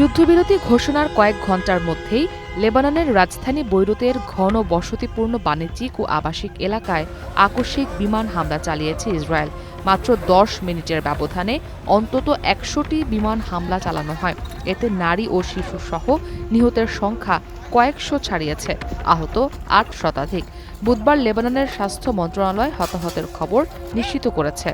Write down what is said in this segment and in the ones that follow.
যুদ্ধবিরতি ঘোষণার কয়েক ঘণ্টার মধ্যেই লেবাননের রাজধানী বৈরুতের ঘন বসতিপূর্ণ বাণিজ্যিক ও আবাসিক এলাকায় আকস্মিক বিমান হামলা চালিয়েছে ইসরায়েল। মাত্র ১০ মিনিটের ব্যবধানে অন্তত ১০০টি বিমান হামলা চালানো হয়। এতে নারী ও শিশুসহ নিহতের সংখ্যা কয়েকশো ছাড়িয়েছে, আহত ৮ শতাধিক। বুধবার লেবাননের স্বাস্থ্য মন্ত্রণালয় হতাহতের খবর নিশ্চিত করেছে।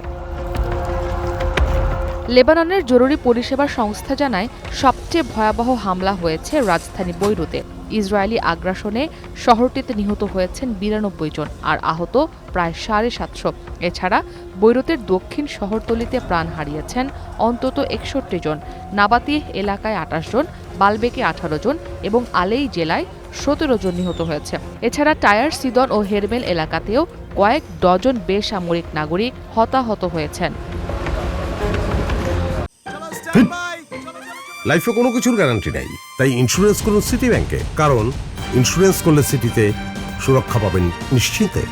লেবাননের জরুরি পরিষেবা সংস্থা জানায়, সবচেয়ে ভয়াবহ হামলা হয়েছে রাজধানী বৈরুতে। ইসরায়েলি আগ্রাসনে শহরটিতে নিহত হয়েছেন ৯২ জন আর আহত প্রায় ৭৫০। এছাড়া বৈরুতের দক্ষিণ শহরতলিতে প্রাণ হারিয়েছেন অন্তত ৬১ জন, নাবাতিহ এলাকায় ২৮ জন, বালবেকে ১৮ জন এবং আলেই জেলায় ১৭ জন নিহত হয়েছে। এছাড়া টায়ার সিদন ও হেরমেল এলাকাতেও কয়েক ডজন বেসামরিক নাগরিক হতাহত হয়েছেন। লাইফে কোনো কিছুর গ্যারান্টি নাই, তাই ইন্স্যুরেন্স করুন সিটি ব্যাংকে, কারণ ইন্স্যুরেন্স করলে সিটিতে সুরক্ষা পাবেন নিশ্চিন্তে।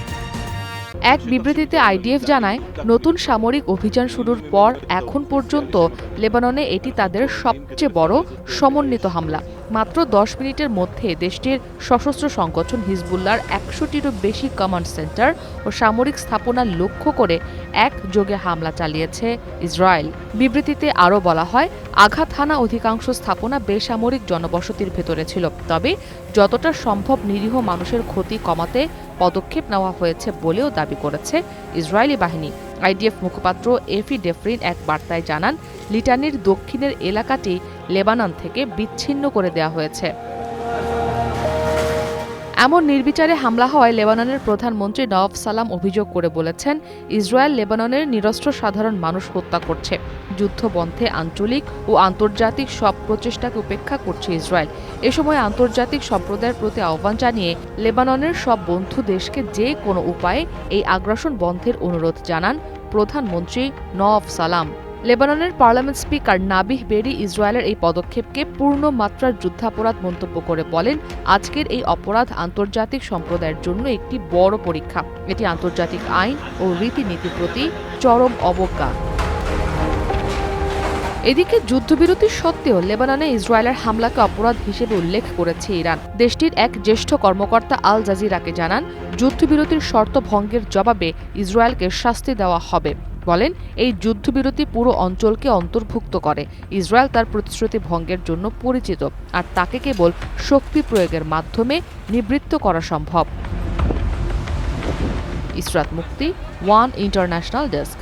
এক বিবৃতিতে আইডিএফ জানায়, নতুন সামরিক অভিযান শুরুর পর এখন পর্যন্ত লেবাননে এটি তাদের সবচেয়ে বড় সমন্বিত হামলা। মাত্র ১০ মিনিটের মধ্যে দেশটির সশস্ত্র সংগঠন হিজবুল্লাহর ১০০টিরও বেশি কমান্ড সেন্টার ও সামরিক স্থাপনা লক্ষ্য করে একযোগে হামলা চালিয়েছে ইসরায়েল। বিবৃতিতে আরও বলা হয়, আঘাত হানা অধিকাংশ স্থাপনা বেসামরিক জনবসতির ভেতরে ছিল, তবে যতটা সম্ভব নিরীহ মানুষের ক্ষতি কমাতে পদক্ষেপ নেওয়া হয়েছে বলেও দাবি করেছে ইসরায়েলি বাহিনী। আইডিএফ মুখপাত্র এফি ডেফরিন এক বার্তায় জানান, লিটানির দক্ষিণের এলাকাটি লেবানন থেকে বিচ্ছিন্ন করে দেওয়া হয়েছে। এমন নির্বিচারে হামলা হওয়ায় লেবাননের প্রধানমন্ত্রী নওয়াফ সালাম অভিযোগ করে বলেছেন, ইসরায়েল লেবাননের নিরস্ত্র সাধারণ মানুষ হত্যা করছে। যুদ্ধ বন্ধে আঞ্চলিক ও আন্তর্জাতিক সব প্রচেষ্টাকে উপেক্ষা করছে ইসরায়েল। এ সময় আন্তর্জাতিক সম্প্রদায়ের প্রতি আহ্বান জানিয়ে লেবাননের সব বন্ধু দেশকে যে কোনো উপায়ে এই আগ্রাসন বন্ধের অনুরোধ জানান প্রধানমন্ত্রী নওয়াফ সালাম। লেবাননের পার্লামেন্ট স্পিকার নাবিহ বেরি ইসরায়েলের এই পদক্ষেপকে পূর্ণ মাত্রার যুদ্ধাপরাধ মন্তব্য করে বলেন, আজকের এই অপরাধ আন্তর্জাতিক সম্প্রদায়ের জন্য একটি বড় পরীক্ষা। এটি আন্তর্জাতিক আইন ও রীতিনীতির প্রতি চরম অবজ্ঞা। এদিকে যুদ্ধবিরতি সত্ত্বেও লেবাননে ইসরায়েলের হামলাকে অপরাধ হিসেবে উল্লেখ করেছে ইরান। দেশটির এক জ্যেষ্ঠ কর্মকর্তা আল জাজিরাকে জানান, যুদ্ধবিরতির শর্ত ভঙ্গের জবাবে ইসরায়েলকে শাস্তি দেওয়া হবে। বলেন, এই যুদ্ধবিরতি পুরো অঞ্চলকে অন্তর্ভুক্ত করে। ইসরায়েল তার প্রতিশ্রুতি ভঙ্গের জন্য পরিচিত, আর তাকে কেবল শক্তি প্রয়োগের মাধ্যমে নিবৃত্ত করা সম্ভব। ইসরাত মুক্তি, ওয়ান ইন্টারন্যাশনাল ডেস্ক।